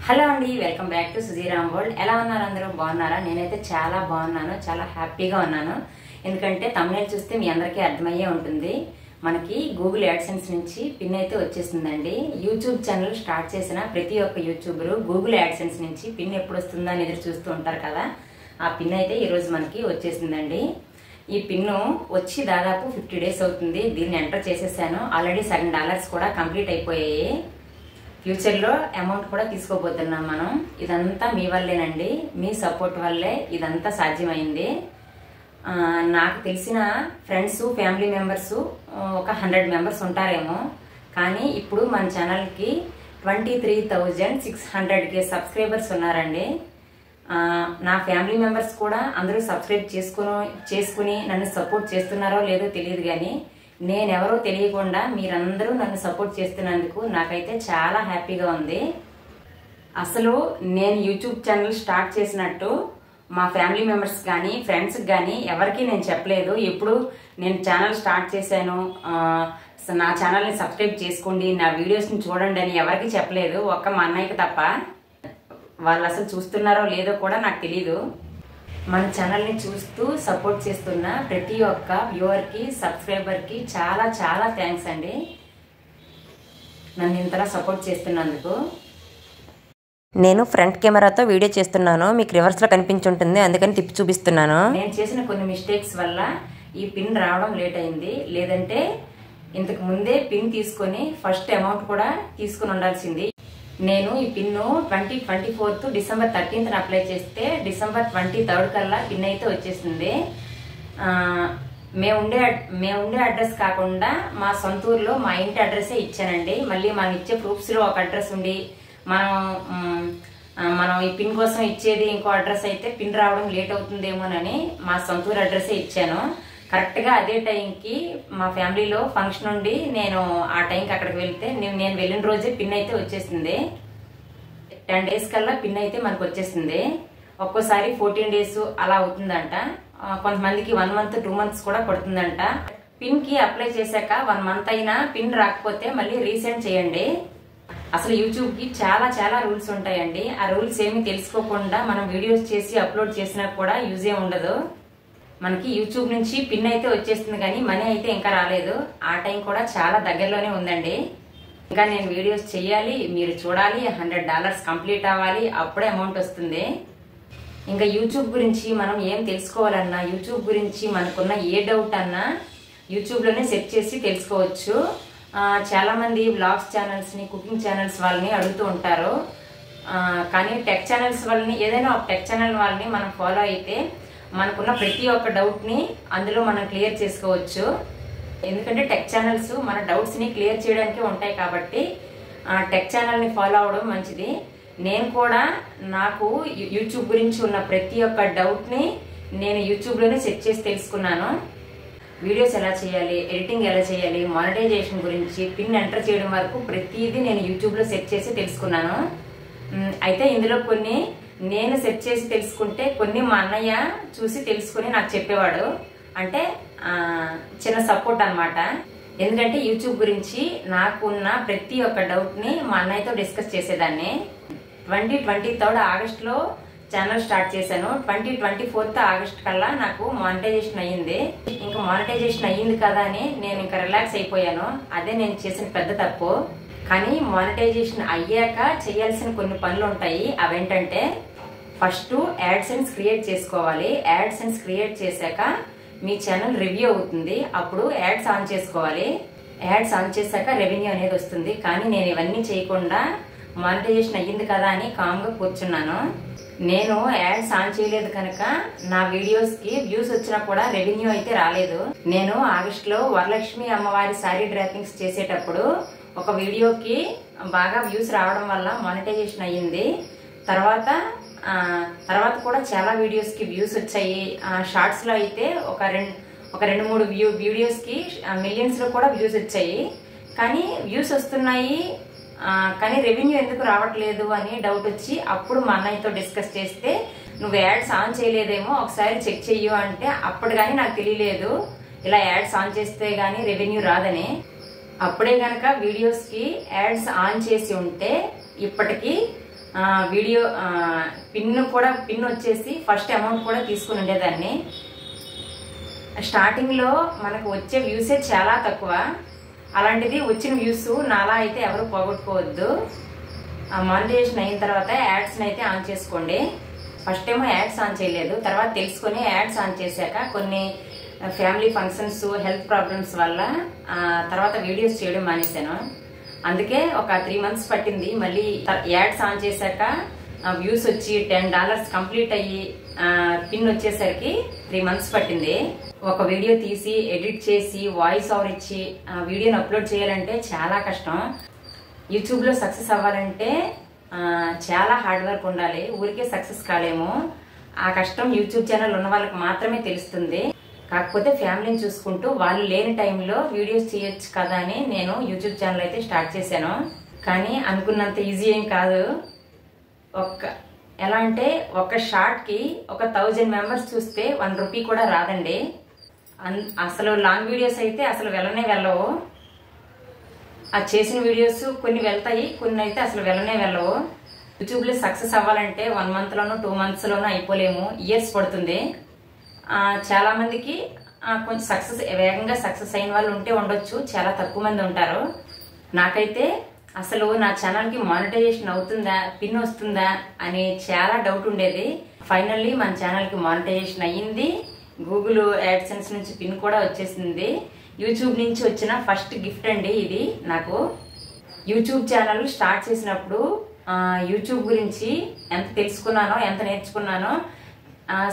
Hello అండి, welcome back to Sujiram world. ఎలా ఉన్నారు అందరూ? బాగున్నారా? నేనైతే చాలా బాగున్నాను, చాలా హ్యాపీగా ఉన్నాను. ఎందుకంటే తమ్మునేలు చూస్తే మీ అందరికీ అర్థమయ్యే ఉంటుంది. మనకి గూగుల్ యాడ్సెన్స్ నుంచి పిన్ అయితే వచ్చేసిందండి. యూట్యూబ్ ఛానల్ స్టార్ట్ చేసిన ప్రతి ఒక్క యూట్యూబరు గూగుల్ యాడ్సెన్స్ నుంచి పిన్ ఎప్పుడు వస్తుందా అని ఎదురు చూస్తూ ఉంటారు కదా. ఆ పిన్ అయితే ఈరోజు మనకి వచ్చేసిందండి. ఈ పిన్ను వచ్చి దాదాపు 50 డేస్ అవుతుంది. దీన్ని ఎంటర్ చేసేసాను. ఆల్రెడీ $7 కూడా కంప్లీట్ అయిపోయాయి. ఫ్యూచర్లో అమౌంట్ కూడా తీసుకోబోతున్నాం మనం. ఇదంతా మీ వల్లేనండి, మీ సపోర్ట్ వల్లే ఇదంతా సాధ్యమైంది. నాకు తెలిసిన ఫ్రెండ్స్, ఫ్యామిలీ మెంబర్స్ ఒక 100 మెంబర్స్ ఉంటారేమో. కానీ ఇప్పుడు మన ఛానల్కి 23,600 సబ్స్క్రైబర్స్ ఉన్నారండి. నా ఫ్యామిలీ మెంబర్స్ కూడా అందరూ సబ్స్క్రైబ్ చేసుకుని నన్ను సపోర్ట్ చేస్తున్నారో లేదో తెలియదు, కానీ నేనెవరో తెలియకుండా మీరందరూ నన్ను సపోర్ట్ చేస్తున్నందుకు నాకైతే చాలా హ్యాపీగా ఉంది. అసలు నేను యూట్యూబ్ ఛానల్ స్టార్ట్ చేసినట్టు మా ఫ్యామిలీ మెంబర్స్ కానీ ఫ్రెండ్స్కి కానీ ఎవరికి నేను చెప్పలేదు. ఎప్పుడు నేను ఛానల్ స్టార్ట్ చేశాను, నా ఛానల్ని సబ్స్క్రైబ్ చేసుకోండి, నా వీడియోస్ని చూడండి అని ఎవరికి చెప్పలేదు, ఒక్క మా అన్నయ్యకి తప్ప. వాళ్ళు అసలు చూస్తున్నారో లేదో కూడా నాకు తెలీదు. మన ఛానల్ని చూస్తూ సపోర్ట్ చేస్తున్న ప్రతి ఒక్క వ్యూవర్కి, సబ్స్క్రైబర్కి చాలా చాలా థ్యాంక్స్ అండి, నన్ను ఇంతలా సపోర్ట్ చేస్తున్నందుకు. నేను ఫ్రంట్ కెమెరాతో వీడియో చేస్తున్నాను, మీకు రివర్స్లో కనిపించుంటుంది, అందుకని తిప్పి చూపిస్తున్నాను. నేను చేసిన కొన్ని మిస్టేక్స్ వల్ల ఈ పిన్ రావడం లేట్ అయింది. లేదంటే ఇంతకు ముందే పిన్ తీసుకొని ఫస్ట్ అమౌంట్ కూడా తీసుకుని ఉండాల్సింది. నేను ఈ పిన్ను 2024 డిసెంబర్ 13th అప్లై చేస్తే డిసెంబర్ 23rd కల్లా పిన్ అయితే వచ్చేసింది. మేము ఉండే అడ్రస్ కాకుండా మా సొంత ఊర్లో మా ఇంటి అడ్రస్సే ఇచ్చానండి. మళ్ళీ మనం ఇచ్చే ప్రూఫ్స్లో ఒక అడ్రస్ ఉండి మనం ఈ పిన్ కోసం ఇచ్చేది ఇంకో అడ్రస్ అయితే పిన్ రావడం లేట్ అవుతుందేమోనని మా సొంత ఊరు అడ్రస్సే ఇచ్చాను. కరెక్ట్గా అదే టైంకి మా ఫ్యామిలీలో ఫంక్షన్ ఉండి నేను ఆ టైంకి అక్కడికి వెళ్తే నేను వెళ్ళిన రోజే పిన్ అయితే వచ్చేసింది. 10 డేస్ కల్లా పిన్ అయితే మనకు వచ్చేసింది. ఒక్కోసారి 14 డేస్ అలా అవుతుందంట. కొంతమందికి 1 month 2 months కూడా పడుతుందంట. పిన్ కి అప్లై చేశాక 1 month అయినా పిన్ రాకపోతే మళ్ళీ రీసెండ్ చేయండి. అసలు యూట్యూబ్ కి చాలా చాలా రూల్స్ ఉంటాయండి. ఆ రూల్స్ ఏమి తెలుసుకోకుండా మనం వీడియోస్ చేసి అప్లోడ్ చేసినా కూడా యూజ్ ఏ ఉండదు. మనకి యూట్యూబ్ నుంచి పిన్ అయితే వచ్చేస్తుంది, కానీ మనీ అయితే ఇంకా రాలేదు. ఆ టైం కూడా చాలా దగ్గరలోనే ఉందండి. ఇంకా నేను వీడియోస్ చేయాలి, మీరు చూడాలి, $100 కంప్లీట్ అవ్వాలి, అప్పుడే అమౌంట్ వస్తుంది. ఇంకా యూట్యూబ్ గురించి మనం ఏం తెలుసుకోవాలన్నా, యూట్యూబ్ గురించి మనకున్న ఏ డౌట్ అన్నా యూట్యూబ్లోనే సెర్చ్ చేసి తెలుసుకోవచ్చు. చాలా మంది వ్లాగ్స్ ఛానల్స్ని, కుకింగ్ ఛానల్స్ వాళ్ళని అడుగుతూ ఉంటారు. కానీ టెక్ ఛానల్స్ వాళ్ళని, ఏదైనా ఒక టెక్ ఛానల్ వాళ్ళని మనం ఫాలో అయితే మనకున్న ప్రతి ఒక్క డౌట్ని అందులో మనం క్లియర్ చేసుకోవచ్చు. ఎందుకంటే టెక్ ఛానల్స్ మన డౌట్స్ని క్లియర్ చేయడానికే ఉంటాయి కాబట్టి టెక్ ఛానల్ని ఫాలో అవడం మంచిది. నేను కూడా నాకు యూట్యూబ్ గురించి ఉన్న ప్రతి ఒక్క డౌట్ని నేను యూట్యూబ్లోనే సెర్చ్ చేసి తెలుసుకున్నాను. వీడియోస్ ఎలా చేయాలి, ఎడిటింగ్ ఎలా చేయాలి, మానిటైజేషన్ గురించి, పిన్ ఎంటర్ చేయడం వరకు ప్రతిదీ నేను యూట్యూబ్లో సెర్చ్ చేసి తెలుసుకున్నాను. అయితే ఇందులో కొన్ని నేను సెర్చ్ చేసి తెలుసుకుంటే, కొన్ని మా అన్నయ్య చూసి తెలుసుకుని నాకు చెప్పేవాడు. అంటే చిన్న సపోర్ట్ అనమాట. ఎందుకంటే యూట్యూబ్ గురించి నాకున్న ప్రతి ఒక్క డౌట్ని మా అన్నయ్యతో డిస్కస్ చేసేదాన్ని. 2023 ఆగస్టులో ఛానల్ స్టార్ట్ చేశాను. 2024 ఆగస్ట్ కల్లా నాకు మానిటైజేషన్ అయ్యింది. ఇంకా మానిటైజేషన్ అయ్యింది కదా అని నేను ఇంకా రిలాక్స్ అయిపోయాను. అదే నేను చేసిన పెద్ద తప్పు. కానీ మానిటైజేషన్ అయ్యాక చేయాల్సిన కొన్ని పనులు ఉంటాయి. అవేంటంటే, ఫస్ట్ యాడ్సెన్స్ క్రియేట్ చేసుకోవాలి. యాడ్సెన్స్ క్రియేట్ చేశాక మీ ఛానల్ రివ్యూ అవుతుంది. అప్పుడు యాడ్స్ ఆన్ చేసుకోవాలి. యాడ్స్ ఆన్ చేశాక రెవెన్యూ అనేది వస్తుంది. కానీ నేను ఇవన్నీ చేయకుండా మానిటైజేషన్ అయ్యింది కదా అని కామ్గా కూర్చున్నాను. నేను యాడ్స్ ఆన్ చేయలేదు కనుక నా వీడియోస్కి వ్యూస్ వచ్చినా కూడా రెవెన్యూ అయితే రాలేదు. నేను ఆగస్టులో వరలక్ష్మి అమ్మవారి శారీ డ్రాపింగ్స్ చేసేటప్పుడు ఒక వీడియోకి బాగా వ్యూస్ రావడం వల్ల మానిటైజేషన్ అయ్యింది. తర్వాత కూడా చాలా వీడియోస్కి వ్యూస్ వచ్చాయి. షార్ట్స్లో అయితే ఒక 2-3 వీడియోస్కి మిలియన్స్లో కూడా వ్యూస్ వచ్చాయి. కానీ వ్యూస్ వస్తున్నాయి, కానీ రెవెన్యూ ఎందుకు రావట్లేదు అని డౌట్ వచ్చి అప్పుడు మా అన్నయ్యతో డిస్కస్ చేస్తే, నువ్వు యాడ్స్ ఆన్ చేయలేదేమో, ఒకసారి చెక్ చెయ్యు అంటే, అప్పుడు కానీ నాకు తెలియలేదు ఇలా యాడ్స్ ఆన్ చేస్తే కానీ రెవెన్యూ రాదని. అప్పుడే గనక వీడియోస్కి యాడ్స్ ఆన్ చేసి ఉంటే ఇప్పటికీ వీడియో పిన్ వచ్చేసి ఫస్ట్ అమౌంట్ కూడా తీసుకుని ఉండేదాన్ని. స్టార్టింగ్లో మనకు వచ్చే వ్యూసే చాలా తక్కువ. అలాంటిది వచ్చిన వ్యూస్ నాలా అయితే ఎవరు పోగొట్టుకోవద్దు. మానిటైజేషన్ అయిన తర్వాత యాడ్స్ని అయితే ఆన్ చేసుకోండి. ఫస్ట్ ఏమో యాడ్స్ ఆన్ చేయలేదు, తర్వాత తెలుసుకొని యాడ్స్ ఆన్ చేశాక కొన్ని ఫ్యామిలీ ఫంక్షన్స్, హెల్త్ ప్రాబ్లమ్స్ వల్ల తర్వాత వీడియోస్ చేయడం మానేశాను. అందుకే ఒక 3 months పట్టింది. మళ్ళీ యాడ్స్ ఆన్ చేశాక వ్యూస్ వచ్చి $10 కంప్లీట్ అయ్యి పిన్ వచ్చేసరికి 3 months పట్టింది. ఒక వీడియో తీసి ఎడిట్ చేసి వాయిస్ ఓవర్ ఇచ్చి వీడియోని అప్లోడ్ చేయాలంటే చాలా కష్టం. యూట్యూబ్లో సక్సెస్ అవ్వాలంటే చాలా హార్డ్ వర్క్ ఉండాలి. ఊరికే సక్సెస్ కాలేము. ఆ కష్టం యూట్యూబ్ ఛానల్ ఉన్న వాళ్ళకి మాత్రమే తెలుస్తుంది. కాకపోతే ఫ్యామిలీని చూసుకుంటూ వాళ్ళు లేని టైంలో వీడియోస్ చేయొచ్చు కదా అని నేను యూట్యూబ్ ఛానల్ అయితే స్టార్ట్ చేశాను. కానీ అనుకున్నంత ఈజీ ఏం కాదు. ఎలా అంటే ఒక షార్ట్కి 1000 members చూస్తే ₹1 కూడా రాదండి. అసలు లాంగ్ వీడియోస్ అయితే అసలు వెళ్ళవు. ఆ చేసిన వీడియోస్ కొన్ని వెళ్తాయి, కొన్ని అయితే అసలు వెళ్ళవు. యూట్యూబ్లో సక్సెస్ అవ్వాలంటే 1 monthలోనూ 2 monthsలోనూ అయిపోలేము, ఇయర్స్ పడుతుంది. చాలా మందికి కొంచెం వేగంగా సక్సెస్ అయిన వాళ్ళు ఉండొచ్చు, చాలా తక్కువ మంది ఉంటారు. నాకైతే అసలు నా ఛానల్కి మానిటైజేషన్ అవుతుందా, పిన్ వస్తుందా అని చాలా డౌట్ ఉండేది. ఫైనల్లీ మన ఛానల్కి మానిటైజేషన్ అయ్యింది. గూగుల్ యాడ్సెన్స్ నుంచి పిన్ కూడా వచ్చేసింది. యూట్యూబ్ నుంచి వచ్చిన ఫస్ట్ గిఫ్ట్ అండి ఇది నాకు. యూట్యూబ్ ఛానల్ స్టార్ట్ చేసినప్పుడు యూట్యూబ్ గురించి ఎంత తెలుసుకున్నానో, ఎంత నేర్చుకున్నానో,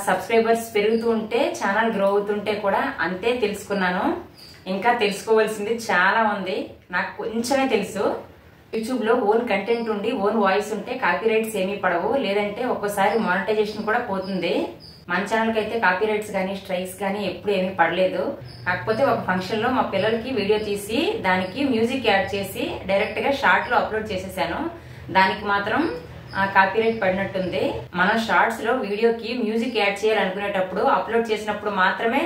సబ్స్క్రైబర్స్ పెరుగుతూ ఉంటే ఛానల్ గ్రో అవుతుంటే కూడా అంతే తెలుసుకున్నాను. ఇంకా తెలుసుకోవాల్సింది చాలా ఉంది. నాకు కొంచెమే తెలుసు. యూట్యూబ్లో ఓన్ కంటెంట్ ఉండి ఓన్ వాయిస్ ఉంటే కాపీరైట్స్ ఏమీ పడవు, లేదంటే ఒక్కోసారి మానిటైజేషన్ కూడా పోతుంది. మన ఛానల్కి అయితే కాపీరైట్స్ కానీ స్ట్రైక్స్ కానీ ఎప్పుడు ఏమీ పడలేదు. కాకపోతే ఒక ఫంక్షన్లో మా పిల్లలకి వీడియో తీసి దానికి మ్యూజిక్ యాడ్ చేసి డైరెక్ట్గా షార్ట్లో అప్లోడ్ చేసేసాను. దానికి మాత్రం కాపీరైట్ పడినట్టుంది. మనం షార్ట్స్లో వీడియోకి మ్యూజిక్ యాడ్ చేయాలనుకునేటప్పుడు అప్లోడ్ చేసినప్పుడు మాత్రమే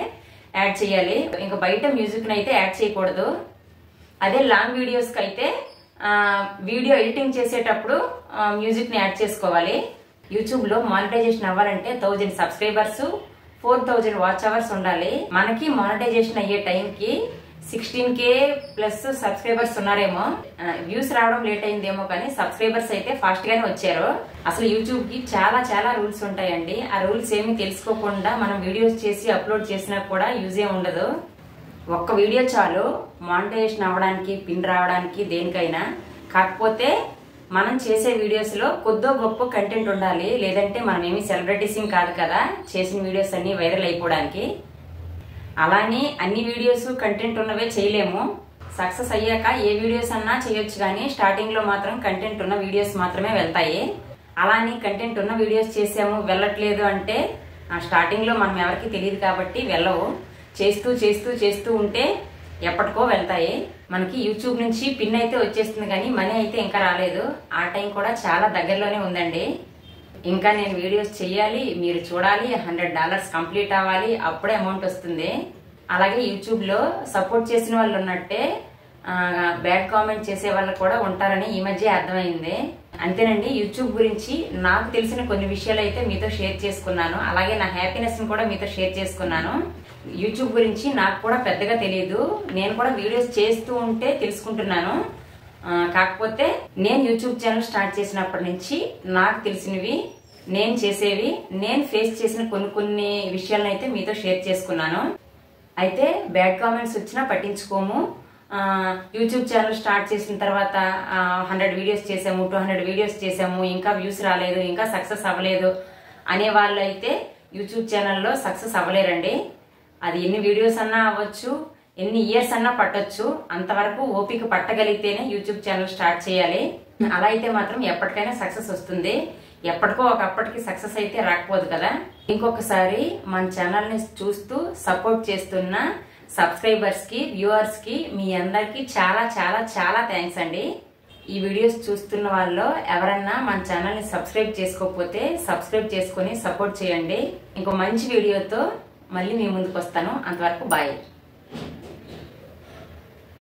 యాడ్ చేయాలి. ఇంకా బయట మ్యూజిక్ని అయితే యాడ్ చేయకూడదు. అదే లాంగ్ వీడియోస్కి అయితే వీడియో ఎడిటింగ్ చేసేటప్పుడు మ్యూజిక్ని యాడ్ చేసుకోవాలి. యూట్యూబ్లో మానిటైజేషన్ అవ్వాలంటే 1000 subscribers, 4000 వాచ్ అవర్స్ ఉండాలి. మనకి మానిటైజేషన్ అయ్యే టైంకి 16K+ సబ్స్క్రైబర్స్ ఉన్నారేమో. వ్యూస్ రావడం లేట్ అయిందేమో కానీ సబ్స్క్రైబర్స్ అయితే ఫాస్ట్ గానే వచ్చారు. అసలు యూట్యూబ్ కి చాలా రూల్స్ ఉంటాయండి. ఆ రూల్స్ ఏమి తెలుసుకోకుండా మనం వీడియోస్ చేసి అప్లోడ్ చేసినా కూడా యూజ్ ఏ ఉండదు. ఒక్క వీడియో చాలు మానిటైజేషన్ అవ్వడానికి, పిన్ రావడానికి, దేనికైనా. కాకపోతే మనం చేసే వీడియోస్ లో కొద్దో గొప్ప కంటెంట్ ఉండాలి. లేదంటే మనం ఏమి సెలబ్రిటీస్ కాదు కదా చేసిన వీడియోస్ అన్ని వైరల్ అయిపోవడానికి. అలానే అన్ని వీడియోస్ కంటెంట్ ఉన్నవే చేయలేము. సక్సెస్ అయ్యాక ఏ వీడియోస్ అన్నా చేయొచ్చు, కానీ స్టార్టింగ్ లో మాత్రం కంటెంట్ ఉన్న వీడియోస్ మాత్రమే వెళ్తాయి. అలానే కంటెంట్ ఉన్న వీడియోస్ చేసాము వెళ్ళట్లేదు అంటే స్టార్టింగ్ లో మనం ఎవరికి తెలియదు కాబట్టి వెళ్ళవు. చేస్తూ ఉంటే ఎప్పటికో వెళ్తాయి. మనకి యూట్యూబ్ నుంచి పిన్ అయితే వచ్చేస్తుంది కానీ మనీ అయితే ఇంకా రాలేదు. ఆ టైం కూడా చాలా దగ్గరలోనే ఉందండి. ఇంకా నేను వీడియోస్ చెయ్యాలి, మీరు చూడాలి, $100 కంప్లీట్ అవ్వాలి, అప్పుడే అమౌంట్ వస్తుంది. అలాగే యూట్యూబ్ లో సపోర్ట్ చేసిన వాళ్ళు ఉన్నట్టే బ్యాడ్ కామెంట్ చేసే వాళ్ళు కూడా ఉంటారని ఈ మధ్య అర్థమైంది. అంతేనండి, యూట్యూబ్ గురించి నాకు తెలిసిన కొన్ని విషయాలు అయితే మీతో షేర్ చేసుకున్నాను. అలాగే నా హ్యాపీనెస్ ని కూడా మీతో షేర్ చేసుకున్నాను. యూట్యూబ్ గురించి నాకు కూడా పెద్దగా తెలియదు. నేను కూడా వీడియోస్ చేస్తూ ఉంటే తెలుసుకుంటున్నాను. కాకపోతే నేను యూట్యూబ్ ఛానల్ స్టార్ట్ చేసినప్పటి నుంచి నాకు తెలిసినవి, నేను చేసేవి, నేను ఫేస్ చేసిన కొన్ని విషయాలను అయితే మీతో షేర్ చేసుకున్నాను. అయితే బ్యాడ్ కామెంట్స్ వచ్చినా పట్టించుకోము. యూట్యూబ్ ఛానల్ స్టార్ట్ చేసిన తర్వాత 100 వీడియోస్ చేసాము, 200 వీడియోస్ చేసాము, ఇంకా వ్యూస్ రాలేదు, ఇంకా సక్సెస్ అవ్వలేదు అనే వాళ్ళు అయితే యూట్యూబ్ ఛానల్లో సక్సెస్ అవ్వలేరండి. అది ఎన్ని వీడియోస్ అన్నా అవ్వచ్చు, ఎన్ని ఇయర్స్ అన్నా పట్టొచ్చు. అంతవరకు ఓపిక పట్టగలిగితేనే యూట్యూబ్ ఛానల్ స్టార్ట్ చేయాలి. అలా అయితే మాత్రం ఎప్పటికైనా సక్సెస్ వస్తుంది. ఎప్పటికో ఒకప్పటికి సక్సెస్ అయితే రాకపోదు కదా. ఇంకొకసారి మన ఛానల్ ని చూస్తూ సపోర్ట్ చేస్తున్న సబ్స్క్రైబర్స్ కి, వ్యూవర్స్ కి, మీ అందరికి చాలా థ్యాంక్స్ అండి. ఈ వీడియోస్ చూస్తున్న వాళ్ళు ఎవరన్నా మన ఛానల్ ని సబ్స్క్రైబ్ చేసుకోకపోతే సబ్స్క్రైబ్ చేసుకుని సపోర్ట్ చేయండి. ఇంకో మంచి వీడియోతో మళ్ళీ మీ ముందుకు వస్తాను. అంతవరకు బాయ్.